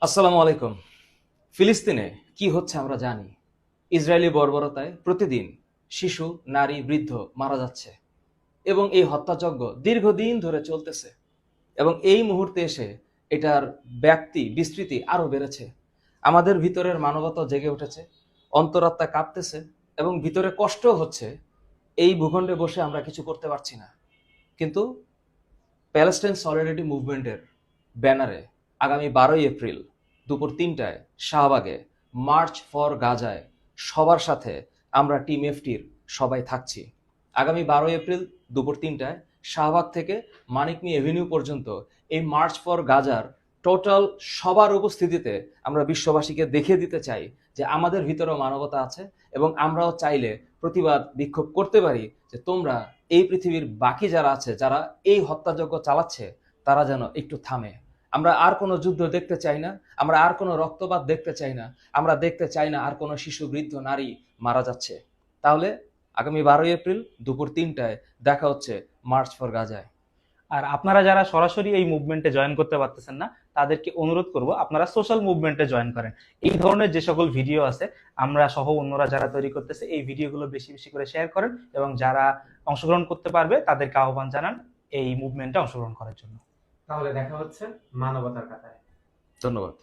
আসসালামু আলাইকুম। ফিলিস্তিনে কি হচ্ছে আমরা জানি। ইসরায়েলি বর্বরতায় প্রতিদিন শিশু, নারী, বৃদ্ধ মারা যাচ্ছে এবং এই হত্যাযজ্ঞ দীর্ঘদিন ধরে চলতেছে এবং এই মুহূর্তে এসে এটার ব্যাপ্তি বিস্তৃতি আরো বেড়েছে। আমাদের ভিতরের মানবতা জেগে উঠেছে, অন্তরাত্মা কাঁপতেছে এবং ভিতরে কষ্ট হচ্ছে। এই ভূখণ্ডে বসে আমরা কিছু করতে পারছি না, কিন্তু প্যালেস্টাইন সলিডারিটি মুভমেন্টের ব্যানারে আগামী 12ই এপ্রিল দুপুর 3টায় শাহবাগে মার্চ ফর গাজায় সবার সাথে আমরা টিম এফটির সবাই থাকছি। আগামী 12ই এপ্রিল দুপুর 3টায় শাহবাগ থেকে মানিক মিয়া এভিনিউ পর্যন্ত এই মার্চ ফর গাজার টোটাল সবার উপস্থিতিতে আমরা বিশ্ববাসীকে দেখিয়ে দিতে চাই যে আমাদের ভিতরেও মানবতা আছে এবং আমরাও চাইলে প্রতিবাদ বিক্ষোভ করতে পারি যে তোমরা এই পৃথিবীর বাকি যারা আছে, যারা এই হত্যাযজ্ঞ চালাচ্ছে, তারা যেন একটু থামে। আমরা আর কোনো যুদ্ধ দেখতে চাই না, আমরা আর কোনো রক্তপাত দেখতে চাই না, আমরা দেখতে চাই না আর কোনো শিশু, বৃদ্ধ, নারী মারা যাচ্ছে। তাহলে আগামী 12ই এপ্রিল দুপুর 3টায় দেখা হচ্ছে মার্চ ফর গাজায়। আর আপনারা যারা সরাসরি এই মুভমেন্টে জয়েন করতে পারতেছেন না, তাদেরকে অনুরোধ করব আপনারা সোশ্যাল মুভমেন্টে জয়েন করেন। এই ধরনের যে সকল ভিডিও আছে, আমরা সহ অন্যরা যারা তৈরি করতেছে, এই ভিডিওগুলো বেশি বেশি করে শেয়ার করেন এবং যারা অংশগ্রহণ করতে পারবে তাদেরকে আহ্বান জানান এই মুভমেন্টে অংশগ্রহণ করার জন্য। তাহলে দেখা হচ্ছে মানবতার কাতারে। ধন্যবাদ।